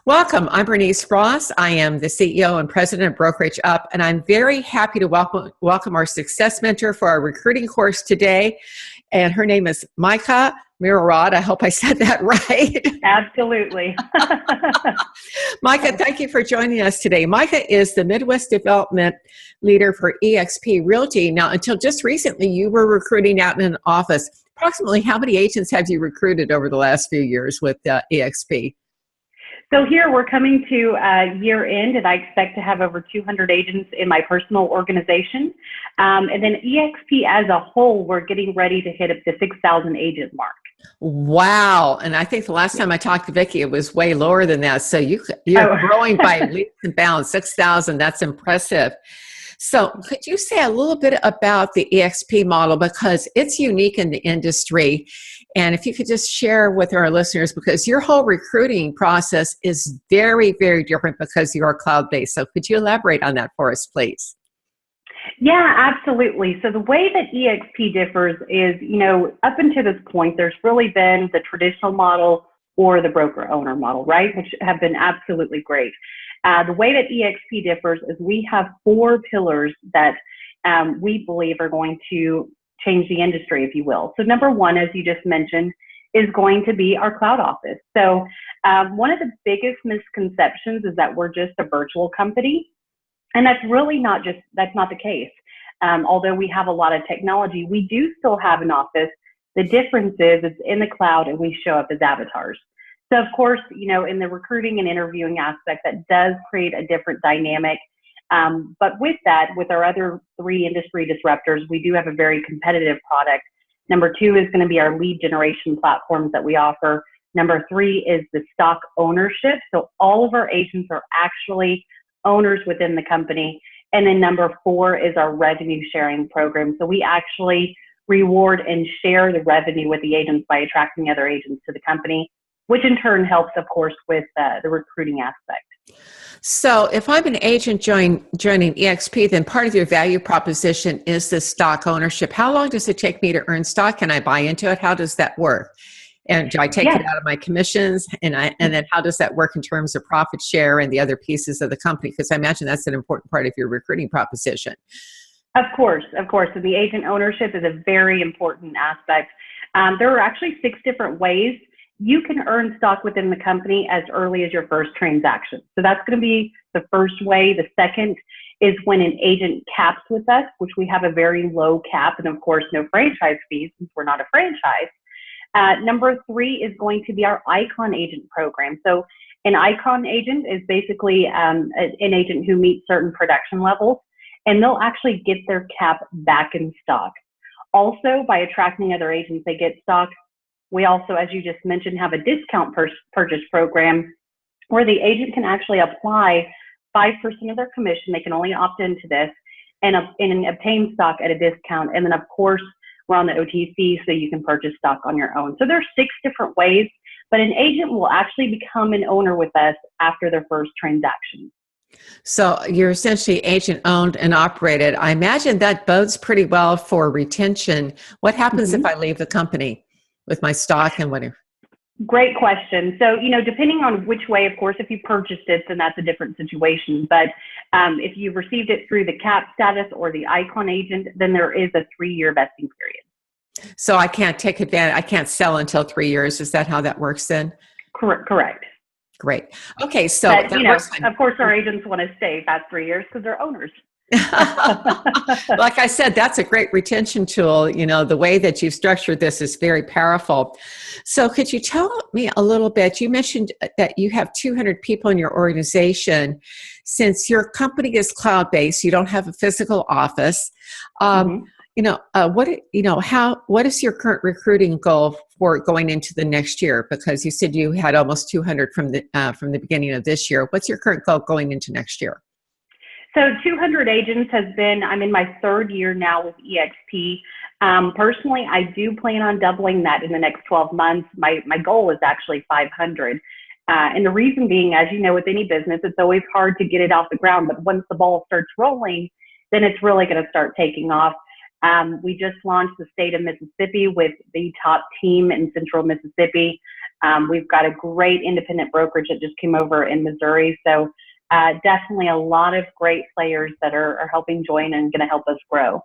Welcome. I'm Bernice Ross. I am the CEO and president of Brokerage Up, and I'm very happy to welcome our success mentor for our recruiting course today. And her name is Micah Mruwat. I hope I said that right. Absolutely. Micah, thank you for joining us today. Micah is the Midwest Development Leader for eXp Realty. Now, until just recently, you were recruiting out in an office. Approximately how many agents have you recruited over the last few years with eXp? So here we're coming to year end, and I expect to have over 200 agents in my personal organization. And then eXp as a whole, we're getting ready to hit up the 6,000 agent mark. Wow. And I think the last time I talked to Vicki, it was way lower than that. So you're growing by leaps and bounds, 6,000. That's impressive. So could you say a little bit about the eXp model, because it's unique in the industry? And if you could just share with our listeners, because your whole recruiting process is very, very different because you are cloud-based. So could you elaborate on that for us, please? Yeah, absolutely. So the way that eXp differs is, up until this point, there's really been the traditional model or the broker owner model, right? Which have been absolutely great. The way that eXp differs is we have 4 pillars that we believe are going to change the industry, if you will. So number one, as you just mentioned, is going to be our cloud office. So one of the biggest misconceptions is that we're just a virtual company. And that's really that's not the case. Although we have a lot of technology, we do still have an office. The difference is it's in the cloud and we show up as avatars. So of course, in the recruiting and interviewing aspect, that does create a different dynamic. But with that, with our other 3 industry disruptors, we do have a very competitive product. Number 2 is going to be our lead generation platforms that we offer. Number 3 is the stock ownership. So all of our agents are actually owners within the company. And then number 4 is our revenue sharing program. So we actually reward and share the revenue with the agents by attracting other agents to the company, which in turn helps, of course, with the recruiting aspect. So if I'm an agent joining eXp, then part of your value proposition is the stock ownership. How long does it take me to earn stock? Can I buy into it? How does that work? And do I take it out of my commissions? And then how does that work in terms of profit share and the other pieces of the company? Because I imagine that's an important part of your recruiting proposition. Of course. And the agent ownership is a very important aspect. There are actually 6 different ways you can earn stock within the company as early as your first transaction. So that's going to be the first way. The second is when an agent caps with us, which we have a very low cap, and of course, no franchise fees since we're not a franchise. Number 3 is going to be our Icon Agent program. So an Icon agent is basically an agent who meets certain production levels, and they'll actually get their cap back in stock. Also, by attracting other agents, they get stock. We also, as you just mentioned, have a discount purchase program where the agent can actually apply 5% of their commission. They can only opt into this and obtain stock at a discount. And then, of course, we're on the OTC, so you can purchase stock on your own. So there's 6 different ways, but an agent will actually become an owner with us after their first transaction. So you're essentially agent owned and operated. I imagine that bodes pretty well for retention. What happens if I leave the company with my stock and whatever? Great question. So, depending on which way, of course, if you purchased it, then that's a different situation. But if you received it through the cap status or the Icon agent, then there is a 3-year vesting period. So I can't take advantage, I can't sell until 3 years. Is that how that works then? Correct. Great. Okay, so but, of course, our agents want to stay past 3 years because they're owners. Like I said, that's a great retention tool. The way that you've structured this is very powerful. So could you tell me a little bit, you mentioned that you have 200 people in your organization. Since your company is cloud-based, you don't have a physical office. What is your current recruiting goal for going into the next year? Because you said you had almost 200 from the beginning of this year. What's your current goal going into next year? So 200 agents I'm in my 3rd year now with eXp. Personally, I do plan on doubling that in the next 12 months. My goal is actually 500. And the reason being, as you know, with any business, it's always hard to get it off the ground. But once the ball starts rolling, then it's really going to start taking off. We just launched the state of Mississippi with the top team in central Mississippi. We've got a great independent brokerage that just came over in Missouri. So definitely a lot of great players that are helping join and going to help us grow.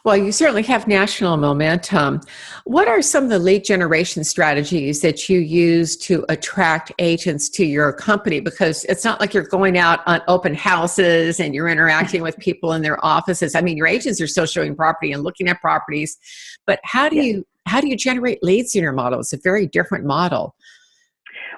Well, you certainly have national momentum. What are some of the lead generation strategies that you use to attract agents to your company? Because it's not like you're going out on open houses and you're interacting with people in their offices. I mean, your agents are still showing property and looking at properties, but how do you generate leads in your model? It's a very different model.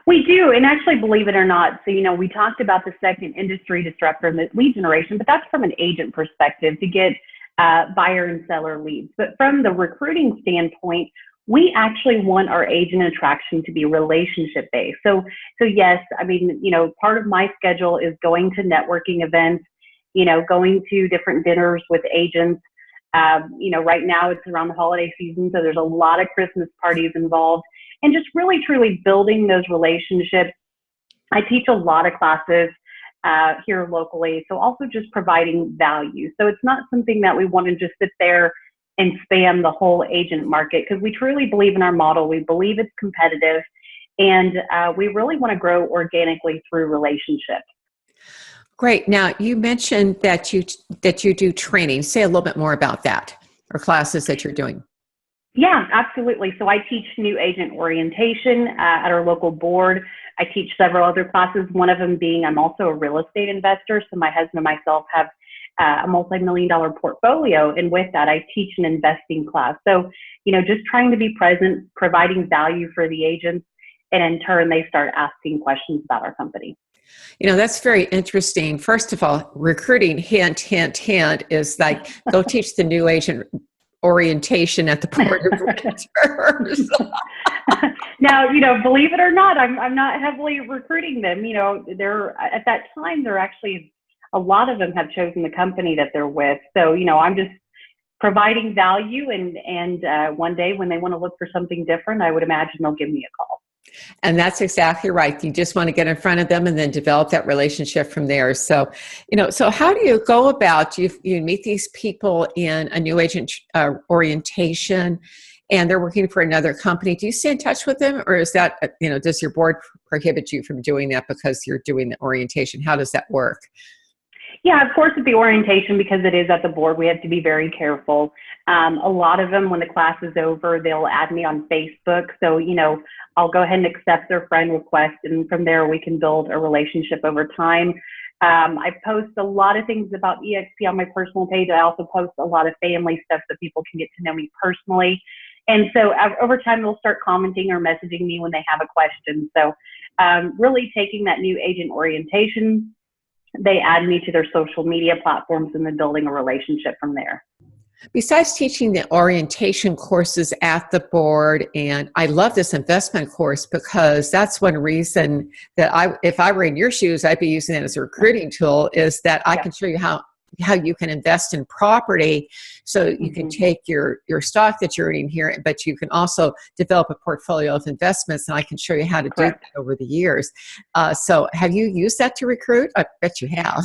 We do, and actually, believe it or not, so we talked about the second industry disruptor and the lead generation, but that's from an agent perspective to get buyer and seller leads. But from the recruiting standpoint, we actually want our agent attraction to be relationship based. So yes, I mean, part of my schedule is going to networking events, going to different dinners with agents. Right now it's around the holiday season, so there's a lot of Christmas parties involved, and just really truly building those relationships. I teach a lot of classes here locally, so also just providing value. So it's not something that we want to just sit there and spam the whole agent market, because we truly believe in our model. We believe it's competitive, and we really want to grow organically through relationships. Great. Now, you mentioned that you do training. Say a little bit more about that, or classes that you're doing. Yeah, absolutely. So I teach new agent orientation at our local board. I teach several other classes, one of them being I'm also a real estate investor. So my husband and myself have a multi-million-dollar portfolio. And with that, I teach an investing class. So, just trying to be present, providing value for the agents. And in turn, they start asking questions about our company. That's very interesting. First of all, recruiting, hint, hint, hint, is like, go teach the new agent orientation at the Board of Realtors. Now, believe it or not, I'm not heavily recruiting them. They're at that time, they're actually, a lot of them have chosen the company that they're with. So, I'm just providing value, and one day when they want to look for something different, I would imagine they'll give me a call. And that's exactly right. You just want to get in front of them and then develop that relationship from there. So, so how do you go about, you meet these people in a new agent orientation, and they're working for another company. Do you stay in touch with them, or is that, does your board prohibit you from doing that because you're doing the orientation? How does that work? Yeah, of course, with the orientation, because it is at the board, we have to be very careful. A lot of them, when the class is over, they'll add me on Facebook. So, I'll go ahead and accept their friend request, and from there we can build a relationship over time. I post a lot of things about EXP on my personal page. I also post a lot of family stuff so people can get to know me personally. And so over time, they'll start commenting or messaging me when they have a question. So really taking that new agent orientation, they add me to their social media platforms, and then building a relationship from there. Besides teaching the orientation courses at the board, and I love this investment course because that's one reason that if I were in your shoes, I'd be using it as a recruiting tool, is that I can show you how you can invest in property, so you can take your stock that you're earning here, but you can also develop a portfolio of investments, and I can show you how to do that over the years. So have you used that to recruit? I bet you have.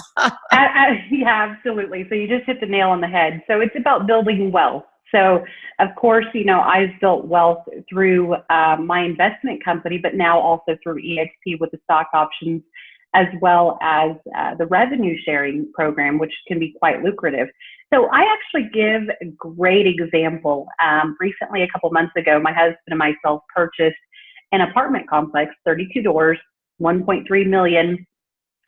Yeah, absolutely. So you just hit the nail on the head. So it's about building wealth. So of course, I've built wealth through my investment company, but now also through EXP with the stock options, as well as the revenue sharing program, which can be quite lucrative. So I actually give a great example. Recently, a couple months ago, my husband and myself purchased an apartment complex, 32 doors, 1.3 million.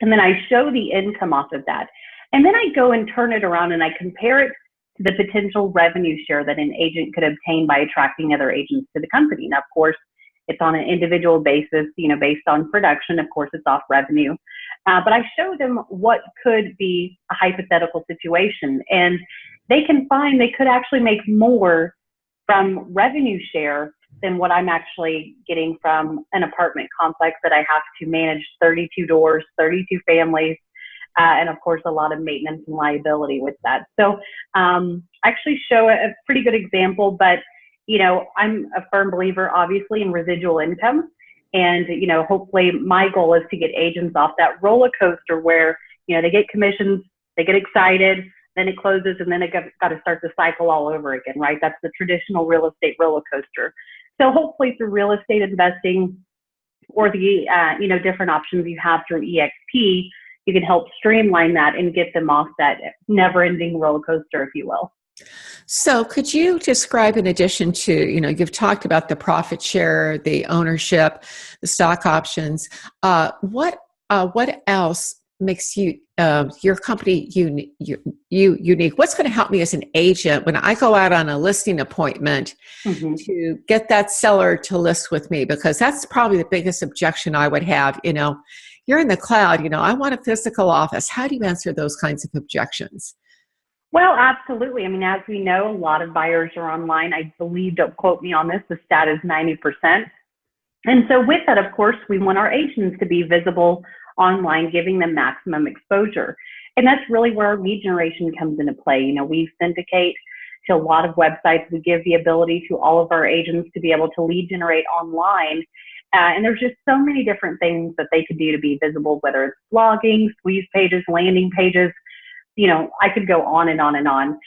And then I show the income off of that. And then I go and turn it around and I compare it to the potential revenue share that an agent could obtain by attracting other agents to the company. Now, of course, it's on an individual basis, based on production. Of course, it's off revenue. But I show them what could be a hypothetical situation. And they can find they could actually make more from revenue share than what I'm actually getting from an apartment complex that I have to manage 32 doors, 32 families, and of course, a lot of maintenance and liability with that. So I actually show a pretty good example, but I'm a firm believer, obviously, in residual income. And, hopefully my goal is to get agents off that roller coaster where, they get commissions, they get excited, then it closes, and then it got to start the cycle all over again, right? That's the traditional real estate roller coaster. So hopefully through real estate investing, or the different options you have through EXP, you can help streamline that and get them off that never-ending roller coaster, if you will. So could you describe, in addition to, you've talked about the profit share, the ownership, the stock options, what else makes your company unique? What's going to help me as an agent when I go out on a listing appointment to get that seller to list with me? Because that's probably the biggest objection I would have. You're in the cloud, I want a physical office. How do you answer those kinds of objections? Well, absolutely. I mean, as we know, a lot of buyers are online. I believe, don't quote me on this, the stat is 90%. And so with that, of course, we want our agents to be visible online, giving them maximum exposure. And that's really where our lead generation comes into play. We syndicate to a lot of websites. We give the ability to all of our agents to be able to lead generate online. And there's just so many different things that they could do to be visible, whether it's blogging, squeeze pages, landing pages. I could go on and on and on.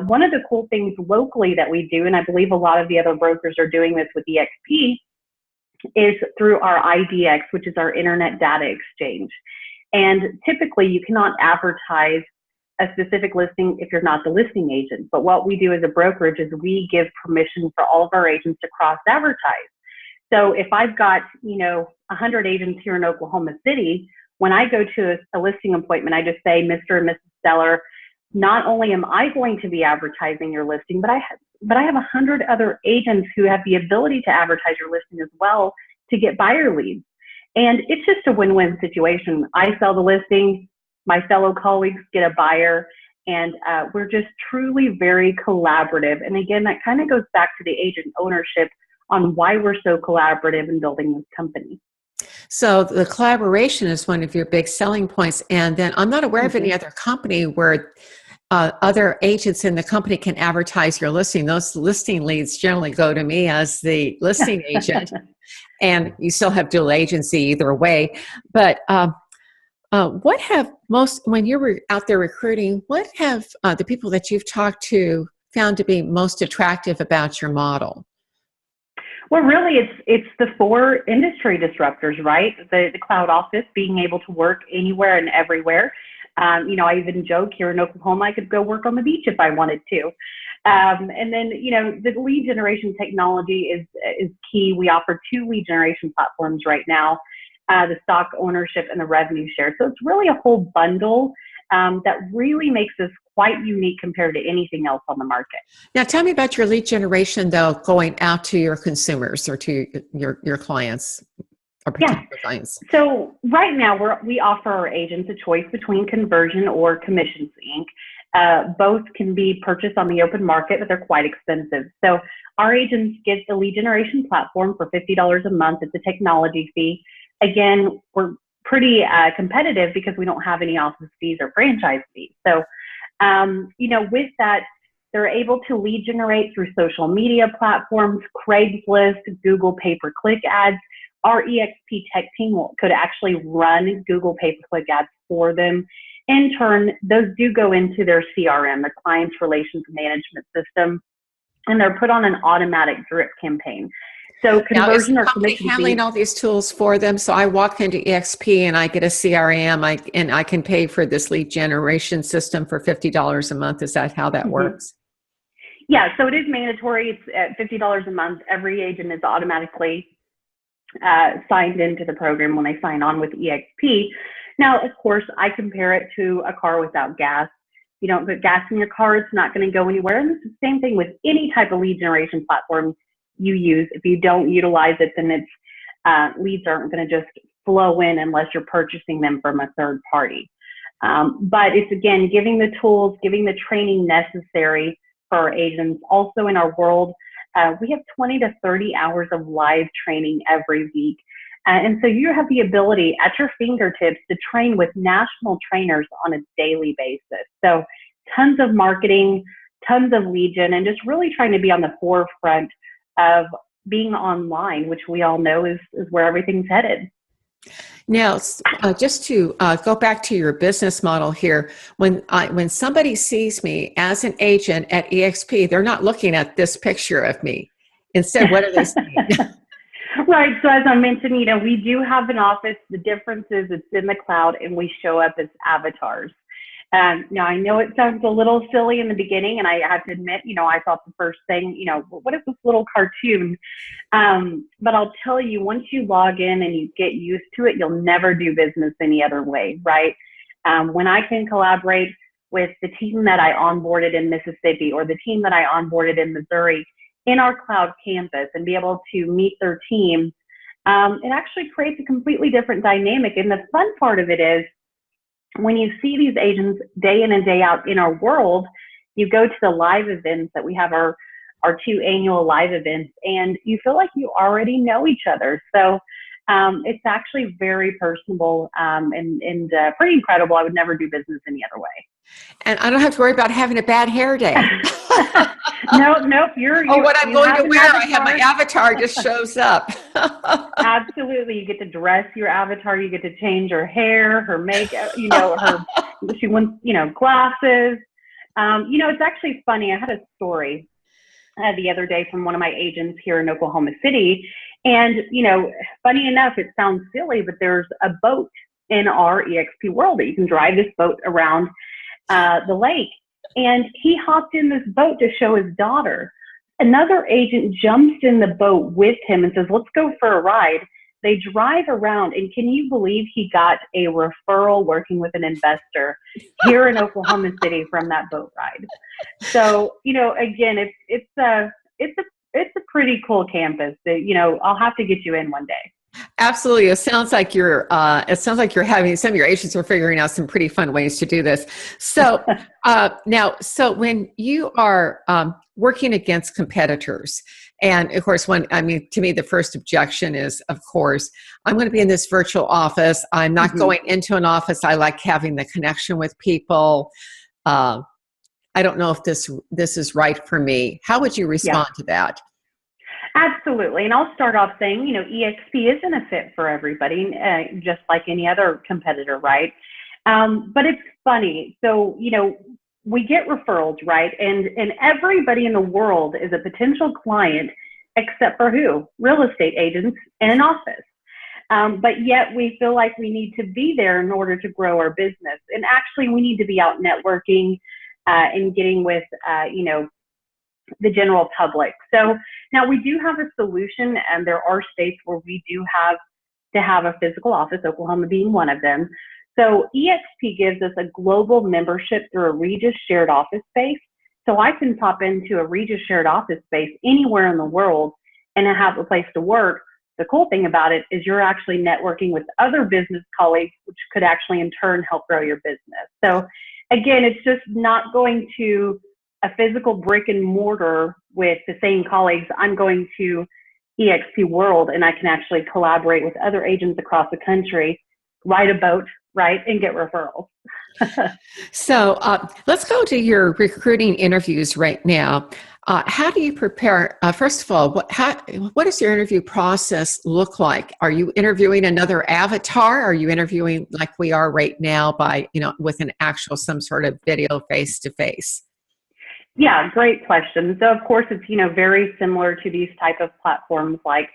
One of the cool things locally that we do, and I believe a lot of the other brokers are doing this with EXP, is through our IDX, which is our Internet Data Exchange. And typically you cannot advertise a specific listing if you're not the listing agent. But what we do as a brokerage is we give permission for all of our agents to cross-advertise. So if I've got, 100 agents here in Oklahoma City, when I go to a listing appointment, I just say, Mr. and Mrs. Seller, not only am I going to be advertising your listing, but I have 100 other agents who have the ability to advertise your listing as well to get buyer leads. And it's just a win-win situation. I sell the listing, my fellow colleagues get a buyer, and we're just truly very collaborative. And again, that kind of goes back to the agent ownership on why we're so collaborative in building this company. So the collaboration is one of your big selling points. And then I'm not aware of any other company where other agents in the company can advertise your listing. Those listing leads generally go to me as the listing agent, and you still have dual agency either way. But what have when you were out there recruiting, what have the people that you've talked to found to be most attractive about your model? Well, really, it's the 4 industry disruptors, right? The cloud office, being able to work anywhere and everywhere. I even joke here in Oklahoma, I could go work on the beach if I wanted to. And then, the lead generation technology is key. We offer 2 lead generation platforms right now, the stock ownership and the revenue share. So it's really a whole bundle that really makes us quite unique compared to anything else on the market. Now, tell me about your lead generation, though, going out to your consumers or to your clients or potential clients. So right now, we offer our agents a choice between conversion or commissions inc. Both can be purchased on the open market, but they're quite expensive. So our agents get the lead generation platform for $50 a month. It's a technology fee. Again, we're pretty competitive because we don't have any office fees or franchise fees. So with that, they're able to lead generate through social media platforms, Craigslist, Google pay-per-click ads. Our EXP tech team could actually run Google pay-per-click ads for them. In turn, those do go into their CRM, the Clients Relations Management System, and they're put on an automatic drip campaign. So conversion or commission handling all these tools for them. So I walk into EXP and I get a CRM, and I can pay for this lead generation system for $50 a month. Is that how that works? Yeah, so it is mandatory. It's at $50 a month. Every agent is automatically signed into the program when they sign on with EXP. Now, of course, I compare it to a car without gas. You don't put gas in your car, it's not going to go anywhere. And it's the same thing with any type of lead generation platform you use. If you don't utilize it, then leads aren't going to just flow in unless you're purchasing them from a third party. But it's, again, giving the tools, giving the training necessary for our agents. Also in our world, we have 20 to 30 hours of live training every week. And so you have the ability at your fingertips to train with national trainers on a daily basis. So tons of marketing, tons of lead gen, and just really trying to be on the forefront of being online, which we all know is where everything's headed. Now, just to go back to your business model here, when somebody sees me as an agent at EXP, they're not looking at this picture of me. Instead, what are they seeing? Right. So as I mentioned, we do have an office. The difference is it's in the cloud and we show up as avatars. Now I know it sounds a little silly in the beginning, and I have to admit, I thought the first thing, what is this little cartoon? But I'll tell you, once you log in and you get used to it, you'll never do business any other way, right? When I can collaborate with the team that I onboarded in Mississippi or the team that I onboarded in Missouri in our cloud campus and be able to meet their team, it actually creates a completely different dynamic. And the fun part of it is when you see these agents day in and day out in our world, you go to the live events that we have, our 2 annual live events, and you feel like you already know each other. So it's actually very personable and pretty incredible. I would never do business any other way. And I don't have to worry about having a bad hair day. Nope. What I'm going to wear, I have my avatar just shows up. Absolutely. You get to dress your avatar. You get to change her hair, her makeup, she wants, glasses. It's actually funny. I had a story the other day from one of my agents here in Oklahoma City. And, funny enough, it sounds silly, but there's a boat in our EXP world that you can drive this boat around the lake. And he hopped in this boat to show his daughter. Another agent jumps in the boat with him and says, let's go for a ride. They drive around, and can you believe he got a referral working with an investor here in Oklahoma City from that boat ride? So, again, it's a pretty cool campus that, I'll have to get you in one day. Absolutely. It sounds like you're having, some of your agents are figuring out some pretty fun ways to do this. So so when you are working against competitors, and of course, to me, the first objection is, of course, I'm going to be in this virtual office. I'm not going into an office. I like having the connection with people. I don't know if this is right for me. How would you respond to that? Absolutely. And I'll start off saying, EXP isn't a fit for everybody, just like any other competitor, right? But it's funny. So, we get referrals, right? And everybody in the world is a potential client, except for who? Real estate agents in an office. But yet we feel like we need to be there in order to grow our business. And actually, we need to be out networking and getting with, the general public. So now we do have a solution, and there are states where we do have to have a physical office, Oklahoma being one of them. So EXP gives us a global membership through a Regis shared office space. So I can pop into a Regis shared office space anywhere in the world and have a place to work. The cool thing about it is you're actually networking with other business colleagues, which could actually in turn help grow your business. So again, it's just not going to a physical brick and mortar with the same colleagues. I'm going to EXP World, and I can actually collaborate with other agents across the country, ride a boat, right, and get referrals. So let's go to your recruiting interviews right now. How do you prepare? First of all, what does your interview process look like? Are you interviewing another avatar? Are you interviewing like we are right now by, with an actual, some sort of video face-to-face? Yeah, great question. So of course it's, very similar to these type of platforms like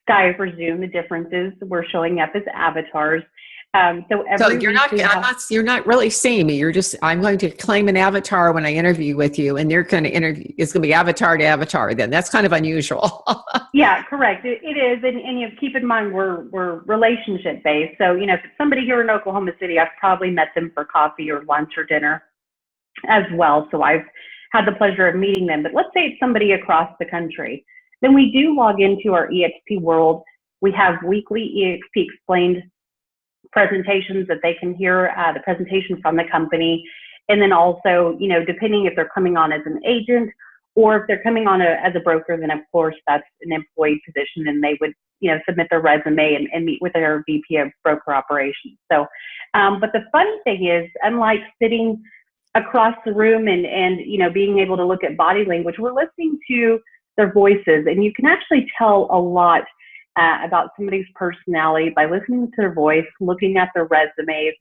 Skype or Zoom. The difference is we're showing up as avatars. So you're not really seeing me. I'm going to claim an avatar when I interview with you, and they're going to interview. It's going to be avatar to avatar. Then that's kind of unusual. Yeah, correct. It is, and keep in mind we're relationship based. So if it's somebody here in Oklahoma City, I've probably met them for coffee or lunch or dinner as well. So I've had the pleasure of meeting them. But let's say it's somebody across the country. Then we do log into our EXP World. We have weekly EXP Explained presentations that they can hear, the presentation from the company. And then also, depending if they're coming on as an agent or if they're coming on as a broker, then of course that's an employee position, and they would, submit their resume and meet with their VP of broker operations. So, but the funny thing is, unlike sitting across the room and being able to look at body language, we're listening to their voices, and you can actually tell a lot about somebody's personality by listening to their voice, looking at their resumes.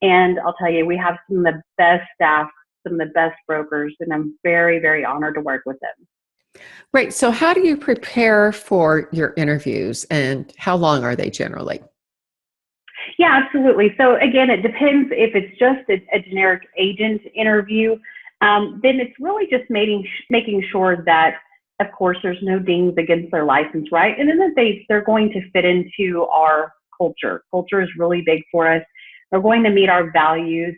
And I'll tell you, we have some of the best staff, some of the best brokers, and I'm very, very honored to work with them. Great. So how do you prepare for your interviews and how long are they generally? Yeah, absolutely. So again, it depends if it's just a generic agent interview, then it's really just making sure that, of course, there's no dings against their license, right? And then that they're going to fit into our culture. Culture is really big for us. They're going to meet our values.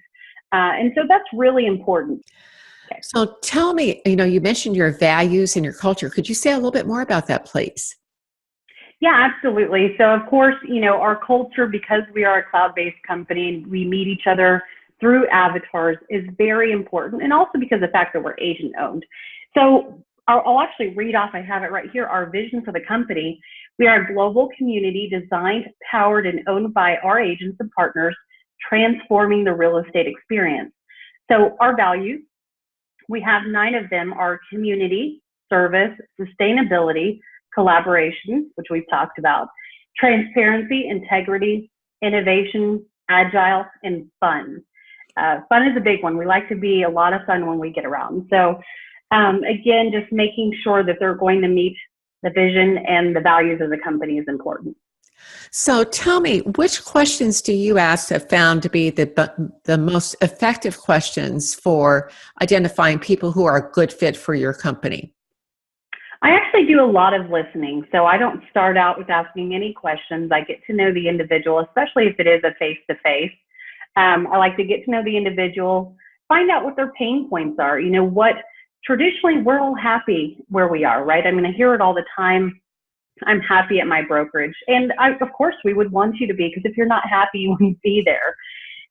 And so that's really important. So tell me, you mentioned your values and your culture. Could you say a little bit more about that, please? Yeah, absolutely. So of course, our culture, because we are a cloud-based company and we meet each other through avatars, is very important. And also because of the fact that we're agent owned. So I'll actually read off, I have it right here, our vision for the company. We are a global community designed, powered, and owned by our agents and partners, transforming the real estate experience. So our values, we have 9 of them, are community, service, sustainability, collaboration, which we've talked about, transparency, integrity, innovation, agile, and fun. Fun is a big one. We like to be a lot of fun when we get around. So again, just making sure that they're going to meet the vision and the values of the company is important. So tell me, which questions do you ask have found to be the most effective questions for identifying people who are a good fit for your company? I actually do a lot of listening. So I don't start out with asking any questions. I get to know the individual, especially if it is a face-to-face. I like to get to know the individual, find out what their pain points are. What traditionally we're all happy where we are, right? I mean, I hear it all the time. I'm happy at my brokerage. And of course, we would want you to be, because if you're not happy, you wouldn't be there.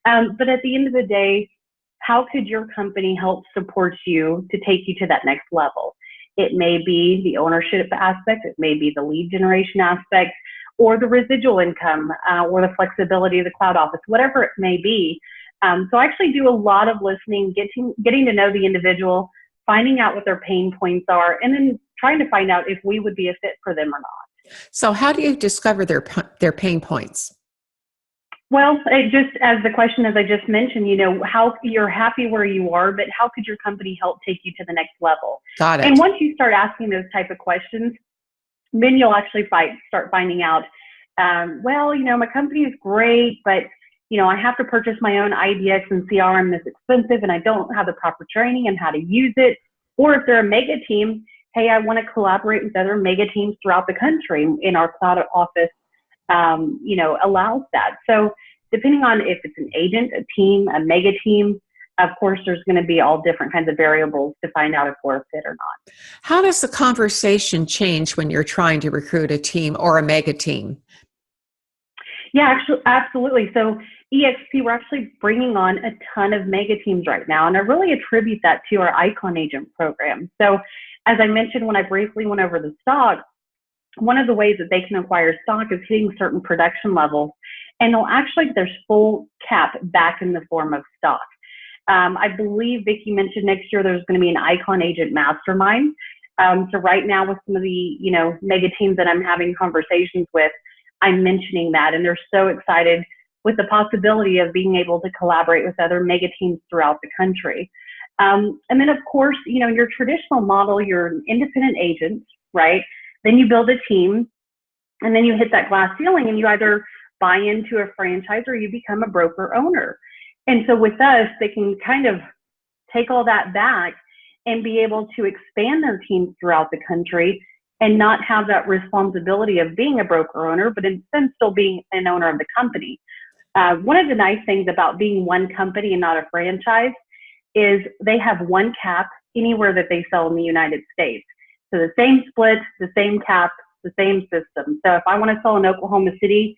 But at the end of the day, how could your company help support you to take you to that next level? It may be the ownership aspect, it may be the lead generation aspect, or the residual income, or the flexibility of the cloud office, whatever it may be. So I actually do a lot of listening, getting to know the individual, finding out what their pain points are, and then trying to find out if we would be a fit for them or not. So how do you discover their pain points? Well, it just, as the question, as I just mentioned, how you're happy where you are, but how could your company help take you to the next level? Got it. And once you start asking those type of questions, then you'll actually start finding out, my company is great, but, I have to purchase my own IDX and CRM that's expensive, and I don't have the proper training on how to use it. Or if they're a mega team, hey, I want to collaborate with other mega teams throughout the country, in our cloud office allows that. So depending on if it's an agent, a team, a mega team, of course, there's going to be all different kinds of variables to find out if we're a fit or not. How does the conversation change when you're trying to recruit a team or a mega team? Yeah, actually, absolutely. So EXP, we're actually bringing on a ton of mega teams right now, and I really attribute that to our Icon Agent program. So as I mentioned when I briefly went over the stock, one of the ways that they can acquire stock is hitting certain production levels, and they'll actually get their full cap back in the form of stock. I believe Vicki mentioned next year there's going to be an Icon Agent Mastermind. So right now with some of the mega teams that I'm having conversations with, I'm mentioning that, and they're so excited with the possibility of being able to collaborate with other mega teams throughout the country. And then of course, your traditional model, you're an independent agent, right? Then you build a team, and then you hit that glass ceiling, and you either buy into a franchise or you become a broker owner. And so with us, they can kind of take all that back and be able to expand their teams throughout the country and not have that responsibility of being a broker owner, but instead still being an owner of the company. One of the nice things about being one company and not a franchise is they have one cap anywhere that they sell in the United States. So the same split, the same cap, the same system. So if I want to sell in Oklahoma City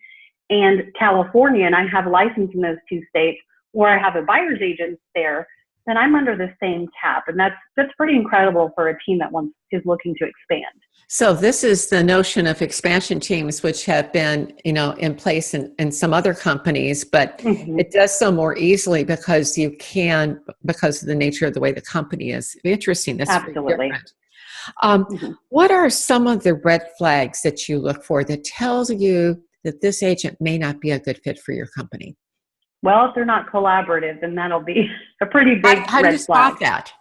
and California, and I have a license in those 2 states, or I have a buyer's agent there, then I'm under the same cap. And that's pretty incredible for a team that is looking to expand. So this is the notion of expansion teams, which have been, in place in some other companies, but it does so more easily because of the nature of the way the company is. Interesting. That's absolutely different. What are some of the red flags that you look for that tells you that this agent may not be a good fit for your company? Well, if they're not collaborative, then that'll be a pretty big How do you red flag. spot that?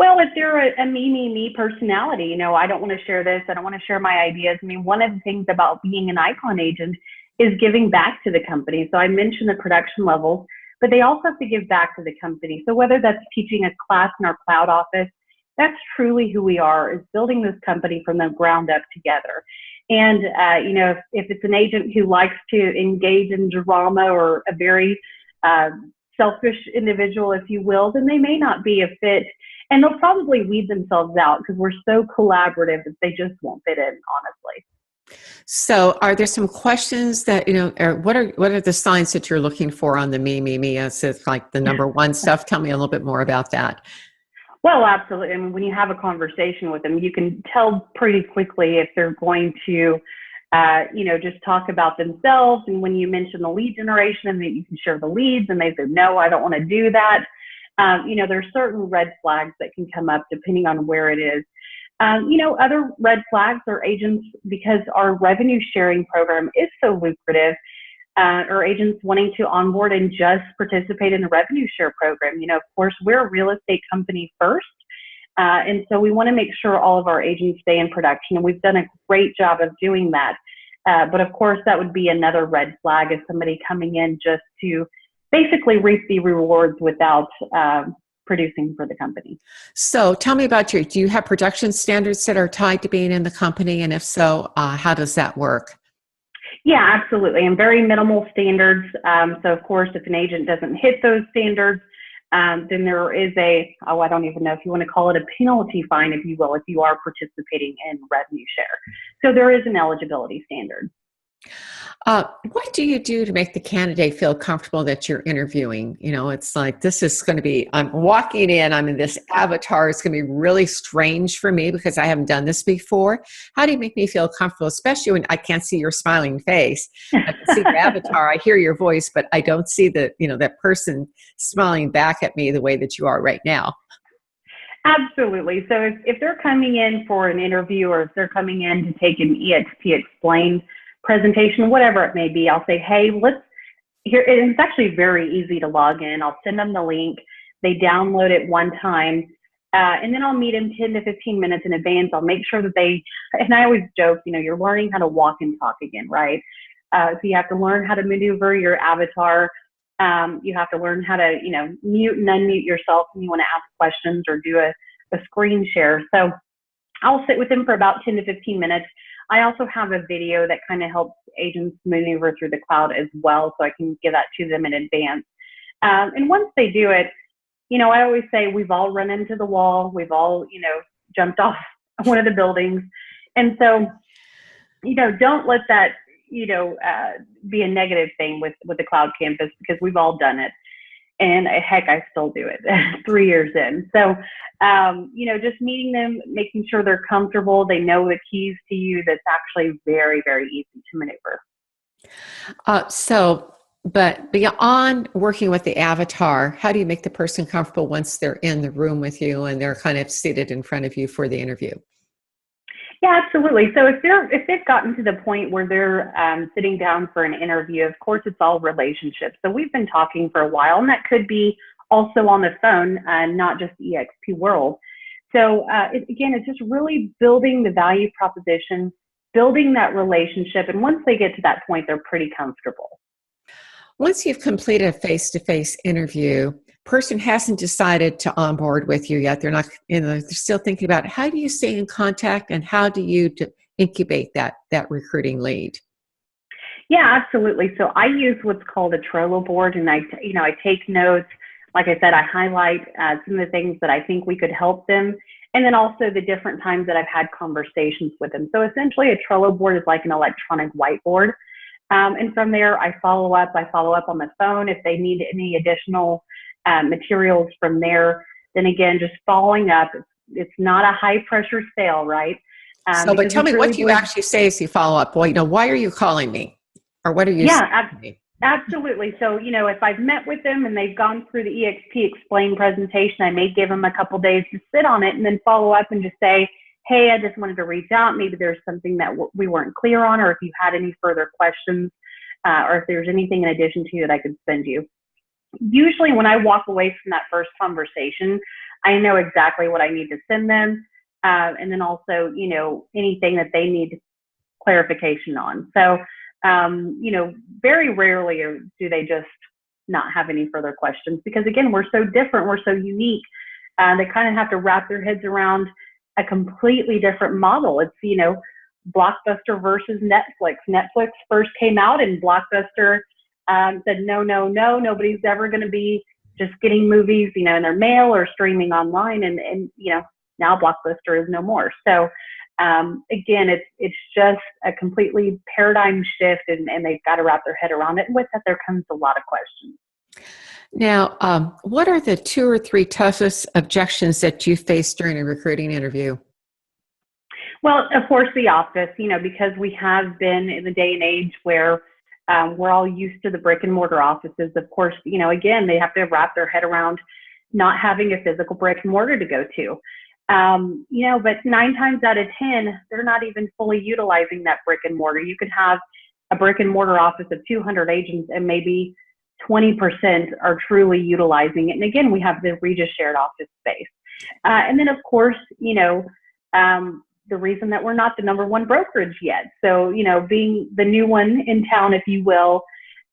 Well, if they're a me personality, I don't want to share this. I don't want to share my ideas. I mean, one of the things about being an icon agent is giving back to the company. So I mentioned the production levels, but they also have to give back to the company. So whether that's teaching a class in our cloud office, that's truly who we are, is building this company from the ground up together. And, if it's an agent who likes to engage in drama or a very selfish individual, if you will, then they may not be a fit. And they'll probably weed themselves out because we're so collaborative that they just won't fit in, honestly. So are there some questions that, or what are the signs that you're looking for on the me? As it's like the number one stuff? Tell me a little bit more about that. Well, absolutely. I mean, when you have a conversation with them, you can tell pretty quickly if they're going to, just talk about themselves. And when you mention the lead generation and that you can share the leads and they say, no, I don't want to do that. There's certain red flags that can come up depending on where it is. Other red flags are agents, because our revenue sharing program is so lucrative, or agents wanting to onboard and just participate in the revenue share program. Of course, we're a real estate company first. And so we want to make sure all of our agents stay in production, and we've done a great job of doing that. But of course, that would be another red flag, is somebody coming in just to basically reap the rewards without producing for the company. So tell me about do you have production standards that are tied to being in the company? And if so, how does that work? Yeah, absolutely. And very minimal standards. So of course, if an agent doesn't hit those standards, then there is I don't even know if you want to call it a penalty fine, if you will, if you are participating in revenue share. So there is an eligibility standard. What do you do to make the candidate feel comfortable that you're interviewing? It's like, this is going to be, I'm walking in, I'm in this avatar. It's going to be really strange for me because I haven't done this before. How do you make me feel comfortable, especially when I can't see your smiling face? I can see your avatar, I hear your voice, but I don't see that person smiling back at me the way that you are right now. Absolutely. So if they're coming in for an interview, or if they're coming in to take an EXP Explained presentation, whatever it may be, I'll say, hey, it's actually very easy to log in. I'll send them the link. They download it one time. And then I'll meet them 10 to 15 minutes in advance. I'll make sure that and I always joke, you're learning how to walk and talk again, right? So you have to learn how to maneuver your avatar. You have to learn how to, mute and unmute yourself when you want to ask questions or do a screen share. So I'll sit with them for about 10 to 15 minutes. I also have a video that kind of helps agents maneuver through the cloud as well, so I can give that to them in advance. And once they do it, I always say we've all run into the wall. We've all, jumped off one of the buildings. And so, don't let that, be a negative thing with the cloud campus, because we've all done it. And heck, I still do it 3 years in. So, just meeting them, making sure they're comfortable, they know the keys to you, that's actually very, very easy to maneuver. But beyond working with the avatar, how do you make the person comfortable once they're in the room with you and they're kind of seated in front of you for the interview? Yeah, absolutely. So if they've gotten to the point where they're sitting down for an interview, of course, it's all relationships. So we've been talking for a while, and that could be also on the phone, not just EXP World. So it's just really building the value proposition, building that relationship. And once they get to that point, they're pretty comfortable. Once you've completed a face-to-face interview, person hasn't decided to onboard with you yet. They're not, they're still thinking about how do you stay in contact and how do you incubate that recruiting lead? Yeah, absolutely. So I use what's called a Trello board, and I take notes. Like I said, I highlight some of the things that I think we could help them, and then also the different times that I've had conversations with them. So essentially, a Trello board is like an electronic whiteboard. And from there, I follow up on the phone if they need any additional materials from there. Then again, just following up. It's not a high pressure sale, right? But tell me, what do you actually say as you follow up? Well, why are you calling me? Or what are you saying to me? Absolutely. So, if I've met with them and they've gone through the EXP Explained presentation, I may give them a couple days to sit on it and then follow up and just say, hey, I just wanted to reach out. Maybe there's something that we weren't clear on, or if you had any further questions, or if there's anything in addition to that I could send you. Usually when I walk away from that first conversation, I know exactly what I need to send them. And then also, anything that they need clarification on. So, very rarely do they just not have any further questions, because again, we're so different, we're so unique. They kind of have to wrap their heads around a completely different model. It's, Blockbuster versus Netflix. Netflix first came out and Blockbuster said, no, nobody's ever going to be just getting movies, in their mail or streaming online. And now Blockbuster is no more. So again, it's just a completely paradigm shift, and they've got to wrap their head around it. And with that, there comes a lot of questions. Now, what are the 2 or 3 toughest objections that you faced during a recruiting interview? Well, of course, the office, because we have been in the day and age where we're all used to the brick and mortar offices. Of course, again, they have to wrap their head around not having a physical brick and mortar to go to. But 9 times out of 10, they're not even fully utilizing that brick and mortar. You could have a brick and mortar office of 200 agents and maybe 20% are truly utilizing it. And again, we have the Regis shared office space. And then, of course, the reason that we're not the number 1 brokerage yet. So, being the new one in town, if you will,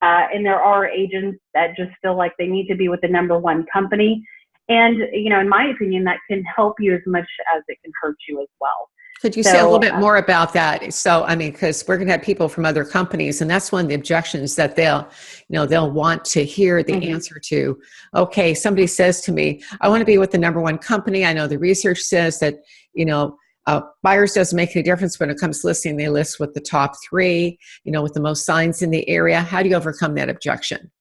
and there are agents that just feel like they need to be with the number 1 company. And, in my opinion, that can help you as much as it can hurt you as well. Could you say a little bit more about that? So, because we're going to have people from other companies, and that's one of the objections that they'll want to hear the answer to. Okay, somebody says to me, I want to be with the number 1 company. I know the research says that, buyers doesn't make any difference when it comes to listing. They list with the top 3, with the most signs in the area. How do you overcome that objection?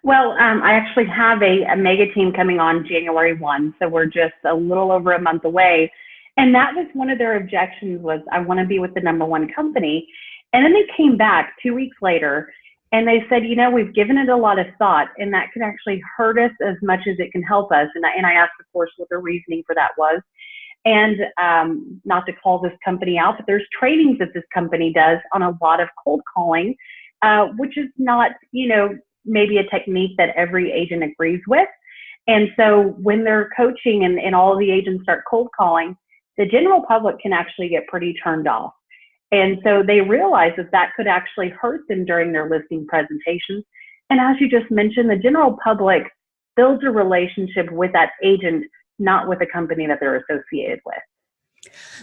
Well, I actually have a mega team coming on January 1. So we're just a little over a month away. And that was one of their objections, was I want to be with the number 1 company. And then they came back 2 weeks later and they said, we've given it a lot of thought, and that can actually hurt us as much as it can help us. And I asked, of course, what their reasoning for that was. And not to call this company out, but there's trainings that this company does on a lot of cold calling, which is not, maybe a technique that every agent agrees with. And so when they're coaching and all of the agents start cold calling, the general public can actually get pretty turned off. And so they realize that could actually hurt them during their listing presentations. And as you just mentioned, the general public builds a relationship with that agent, not with a company that they're associated with.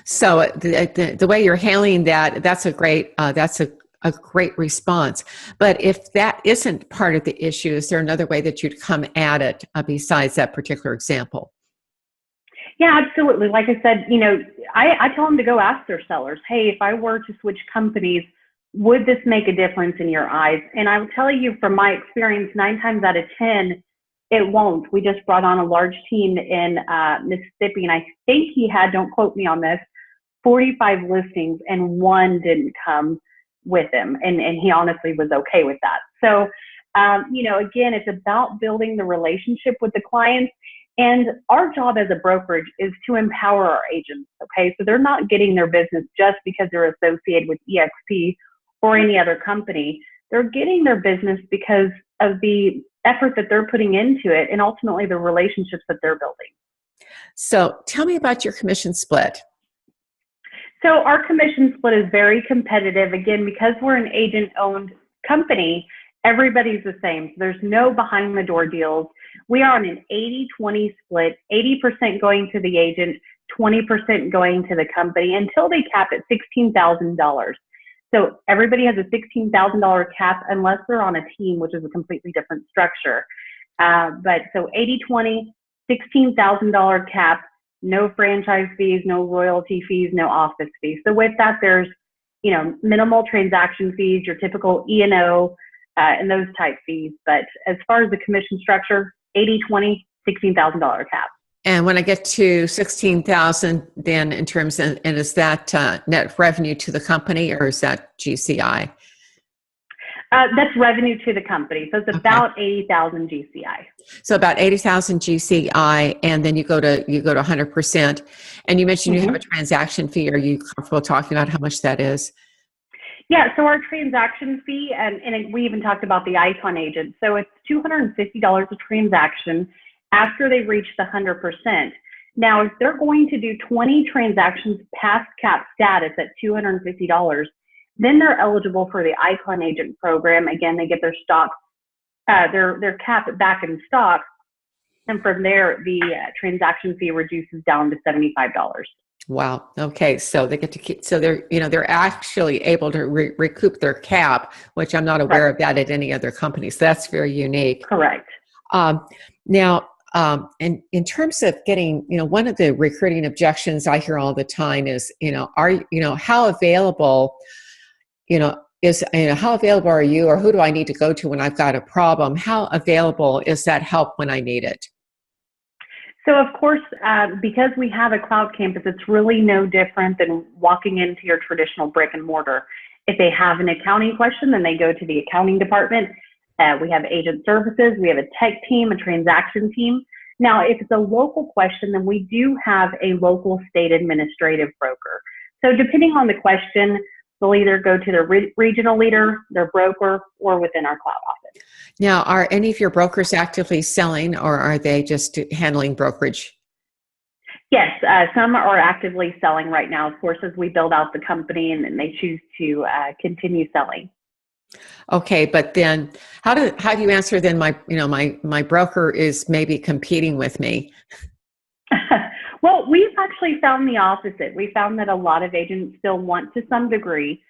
So the way you're handling that, that's a great response. But if that isn't part of the issue, is there another way that you'd come at it besides that particular example? Yeah, absolutely. Like I said, I tell them to go ask their sellers, hey, if I were to switch companies, would this make a difference in your eyes? And I will tell you from my experience, 9 times out of 10, it won't. We just brought on a large team in Mississippi, and I think he had, don't quote me on this, 45 listings, and 1 didn't come with him. And he honestly was okay with that. So, again, it's about building the relationship with the clients. And our job as a brokerage is to empower our agents, okay? So they're not getting their business just because they're associated with EXP or any other company. They're getting their business because of the effort that they're putting into it and ultimately the relationships that they're building. So tell me about your commission split. So our commission split is very competitive. Again, because we're an agent-owned company, everybody's the same. So there's no behind-the-door deals. We are on an 80-20 split, 80% going to the agent, 20% going to the company until they cap at $16,000. So everybody has a $16,000 cap unless they're on a team, which is a completely different structure. But so 80-20, $16,000 cap, no franchise fees, no royalty fees, no office fees. So with that, there's, minimal transaction fees, your typical E&O, and those type fees. But as far as the commission structure, 80-20, $16,000 cap. And when I get to 16,000, then in terms of, and is that net revenue to the company, or is that GCI? That's revenue to the company. So it's about 80,000 GCI. So about 80,000 GCI, and then you go to 100%. And you mentioned you have a transaction fee. Are you comfortable talking about how much that is? Yeah, so our transaction fee, and we even talked about the Icon agent. So it's $250 a transaction. after they reach the 100%. Now, if they're going to do 20 transactions past cap status at $250, then they're eligible for the Icon Agent program. Again, they get their stock, their cap back in stock, and from there, the transaction fee reduces down to $75. Wow. Okay. So they get to keep, so they're actually able to recoup their cap, which I'm not aware of that at any other company. So that's very unique. Correct. Now, in terms of getting, one of the recruiting objections I hear all the time is, how available, how available are you, or who do I need to go to when I've got a problem? How available is that help when I need it? So of course, because we have a cloud campus, it's really no different than walking into your traditional brick and mortar. If they have an accounting question, then they go to the accounting department. We have agent services, we have a tech team, a transaction team. Now, if it's a local question, then we do have a local state administrative broker. So depending on the question, they'll either go to their regional leader, their broker, or within our cloud office. Now, are any of your brokers actively selling, or are they just handling brokerage? Yes, some are actively selling right now, of course, as we build out the company and then they choose to continue selling. Okay, but then how do you answer then my broker is maybe competing with me? Well, we've actually found the opposite. We found that a lot of agents still want to some degree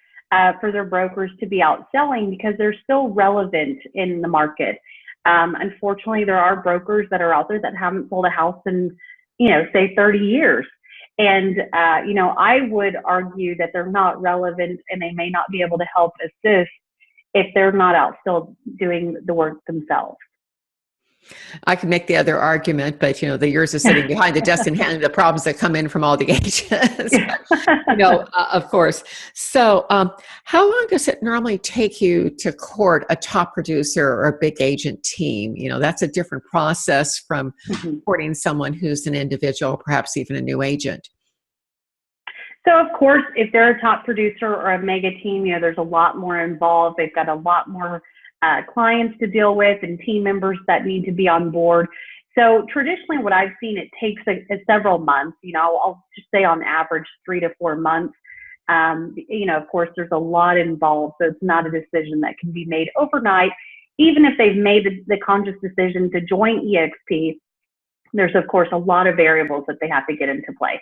for their brokers to be out selling because they're still relevant in the market. Unfortunately, there are brokers that are out there that haven't sold a house in, say 30 years. And, I would argue that they're not relevant and they may not be able to help assist if they're not out still doing the work themselves. I can make the other argument, but the years of sitting behind the desk and handling the problems that come in from all the agents, of course. So how long does it normally take you to court a top producer or a big agent team? That's a different process from courting someone who's an individual, perhaps even a new agent. So of course, if they're a top producer or a mega team, there's a lot more involved. They've got a lot more clients to deal with and team members that need to be on board. So traditionally what I've seen, it takes several months, I'll just say on average 3 to 4 months. Of course there's a lot involved, so it's not a decision that can be made overnight. Even if they've made the conscious decision to join EXP, there's of course a lot of variables that they have to get into play.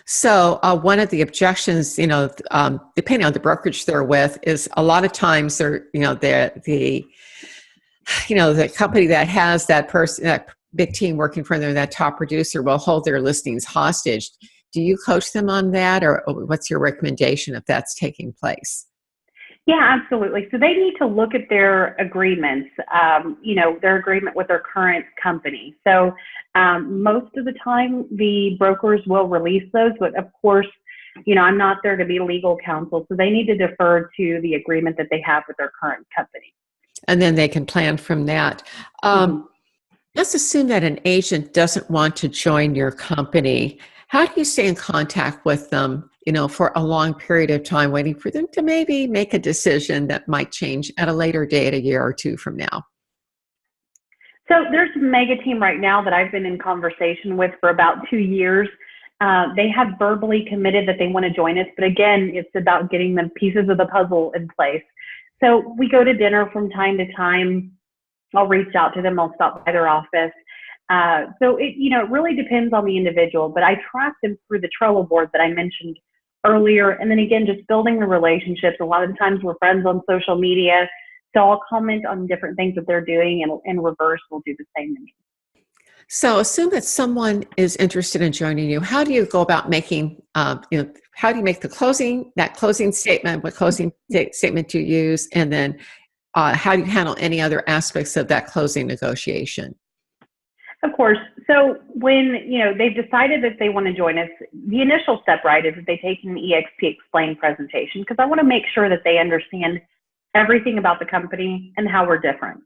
So one of the objections, depending on the brokerage they're with, is a lot of times they're, the company that has that person, that big team working for them, that top producer will hold their listings hostage. Do you coach them on that, or what's your recommendation if that's taking place? Yeah, absolutely. So they need to look at their agreements, their agreement with their current company. So most of the time, the brokers will release those, but of course, I'm not there to be legal counsel, so they need to defer to the agreement that they have with their current company. And then they can plan from that. Let's assume that an agent doesn't want to join your company. How do you stay in contact with them, for a long period of time, waiting for them to maybe make a decision that might change at a later date, a year or two from now? So there's a mega team right now that I've been in conversation with for about 2 years. They have verbally committed that they want to join us, but again, it's about getting the pieces of the puzzle in place. So we go to dinner from time to time. I'll reach out to them. I'll stop by their office. So it really depends on the individual, but I track them through the Trello board that I mentioned earlier. And then again, just building the relationships. A lot of the times we're friends on social media. So I'll comment on different things that they're doing, and in reverse, we'll do the same to me. So assume that someone is interested in joining you. How do you go about making, how do you make that closing statement, what closing statement you use, and then how do you handle any other aspects of that closing negotiation? Of course. So when, they've decided that they want to join us, the initial step, right, is that they take an EXP Explain presentation, because I want to make sure that they understand everything about the company and how we're different.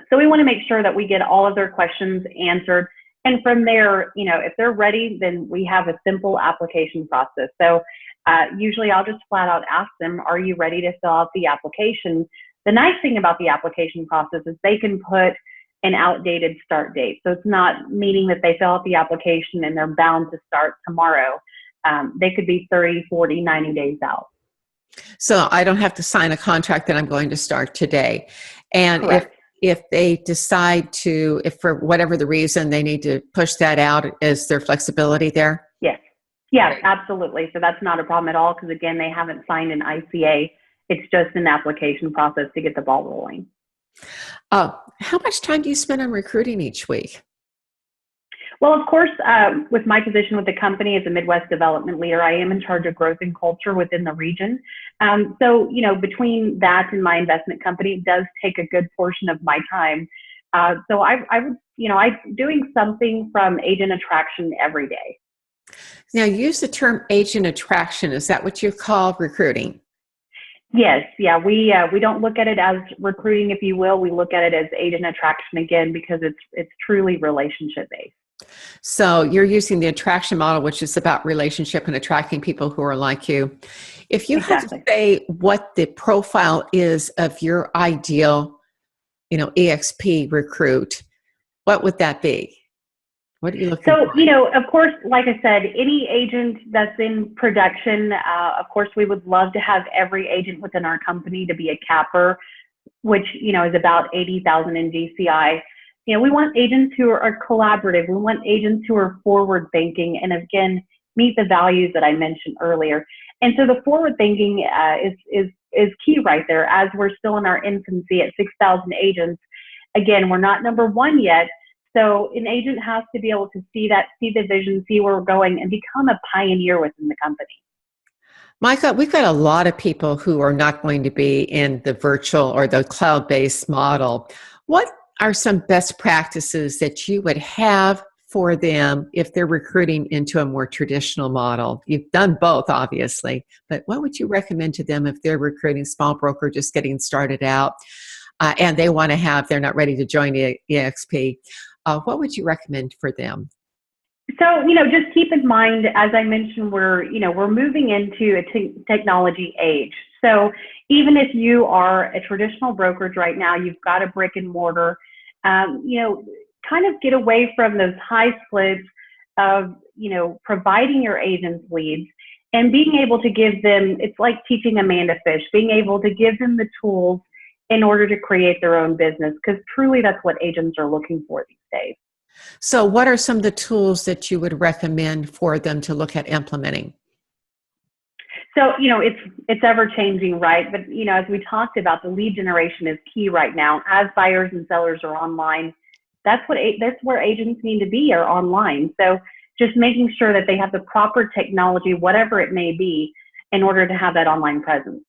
So we want to make sure that we get all of their questions answered. And from there, if they're ready, then we have a simple application process. So usually I'll just flat out ask them, are you ready to fill out the application? The nice thing about the application process is they can put an outdated start date. So it's not meaning that they fill out the application and they're bound to start tomorrow. They could be 30, 40, 90 days out. So I don't have to sign a contract that I'm going to start today. And Correct. if they decide to, if for whatever the reason they need to push that out, is there flexibility there? Yes. Yeah, absolutely. So that's not a problem at all because, again, they haven't signed an ICA. It's just an application process to get the ball rolling. How much time do you spend on recruiting each week? Well, of course, with my position with the company as a Midwest development leader, I am in charge of growth and culture within the region. So, between that and my investment company, it does take a good portion of my time. So I'm doing something from agent attraction every day. Now, use the term agent attraction. Is that what you call recruiting? Yes, yeah, we don't look at it as recruiting, if you will. We look at it as agent attraction again because it's truly relationship based. So you're using the attraction model, which is about relationship and attracting people who are like you. If you had to say what the profile is of your ideal, EXP recruit, what would that be? What are you looking for? So, of course, like I said, any agent that's in production, of course, we would love to have every agent within our company to be a capper, which, is about 80,000 in GCI. We want agents who are collaborative. We want agents who are forward thinking and, again, meet the values that I mentioned earlier. And so the forward thinking is key right there. As we're still in our infancy at 6,000 agents, again, we're not number one yet. So an agent has to be able to see the vision, see where we're going, and become a pioneer within the company. Micah, we've got a lot of people who are not going to be in the virtual or the cloud-based model. What are some best practices that you would have for them if they're recruiting into a more traditional model? You've done both, obviously, but what would you recommend to them if they're recruiting small broker just getting started out and they're not ready to join EXP? What would you recommend for them? So, just keep in mind, as I mentioned, we're moving into a technology age. So even if you are a traditional brokerage right now, you've got a brick and mortar, kind of get away from those high splits of, providing your agents leads and being able to give them, it's like teaching a man to fish, being able to give them the tools in order to create their own business, because truly that's what agents are looking for these days. So what are some of the tools that you would recommend for them to look at implementing? So, it's ever changing, right? But, as we talked about, the lead generation is key right now. As buyers and sellers are online, that's where agents need to be, are online. So just making sure that they have the proper technology, whatever it may be, in order to have that online presence.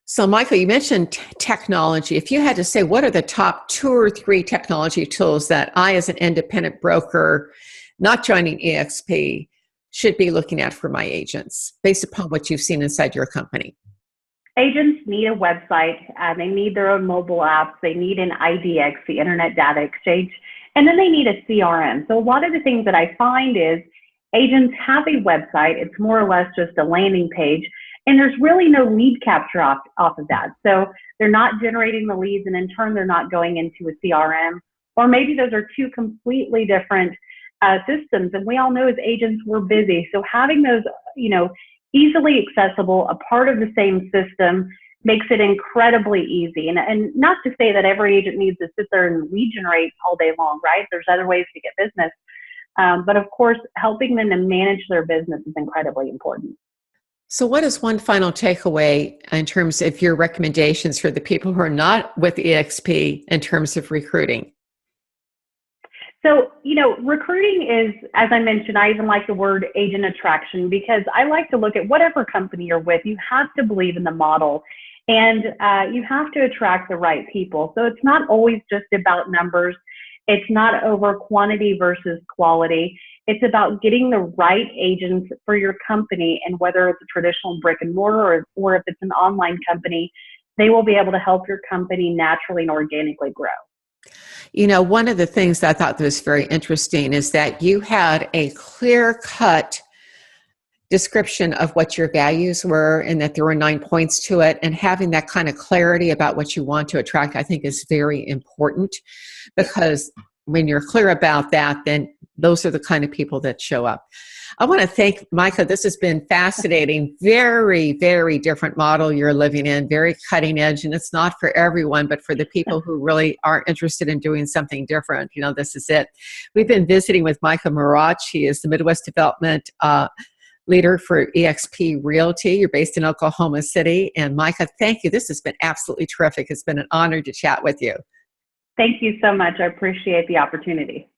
So, Michael, you mentioned technology. If you had to say, what are the top 2 or 3 technology tools that I, as an independent broker, not joining EXP, should be looking at for my agents, based upon what you've seen inside your company? Agents need a website. They need their own mobile apps. They need an IDX, the Internet Data Exchange, and then they need a CRM. So a lot of the things that I find is agents have a website. It's more or less just a landing page, and there's really no lead capture off of that. So they're not generating the leads, and in turn, they're not going into a CRM. Or maybe those are 2 completely different systems. And we all know as agents, we're busy. So having those, easily accessible, a part of the same system, makes it incredibly easy. And not to say that every agent needs to sit there and lead generate all day long, right? There's other ways to get business. But of course, helping them to manage their business is incredibly important. So what is one final takeaway in terms of your recommendations for the people who are not with EXP in terms of recruiting? So, recruiting is, as I mentioned, I even like the word agent attraction, because I like to look at whatever company you're with, you have to believe in the model, and you have to attract the right people. So it's not always just about numbers. It's not over quantity versus quality. It's about getting the right agents for your company, and whether it's a traditional brick and mortar or if it's an online company, they will be able to help your company naturally and organically grow. One of the things that I thought was very interesting is that you had a clear-cut description of what your values were and that there were 9 points to it, and having that kind of clarity about what you want to attract, I think is very important, because when you're clear about that, then those are the kind of people that show up. I want to thank Micah. This has been fascinating. Very, very different model you're living in, very cutting edge. And it's not for everyone, but for the people who really are interested in doing something different. You know, this is it. We've been visiting with Micah Mruwat. She is the Midwest Development leader for eXp Realty. You're based in Oklahoma City. And Micah, thank you. This has been absolutely terrific. It's been an honor to chat with you. Thank you so much. I appreciate the opportunity.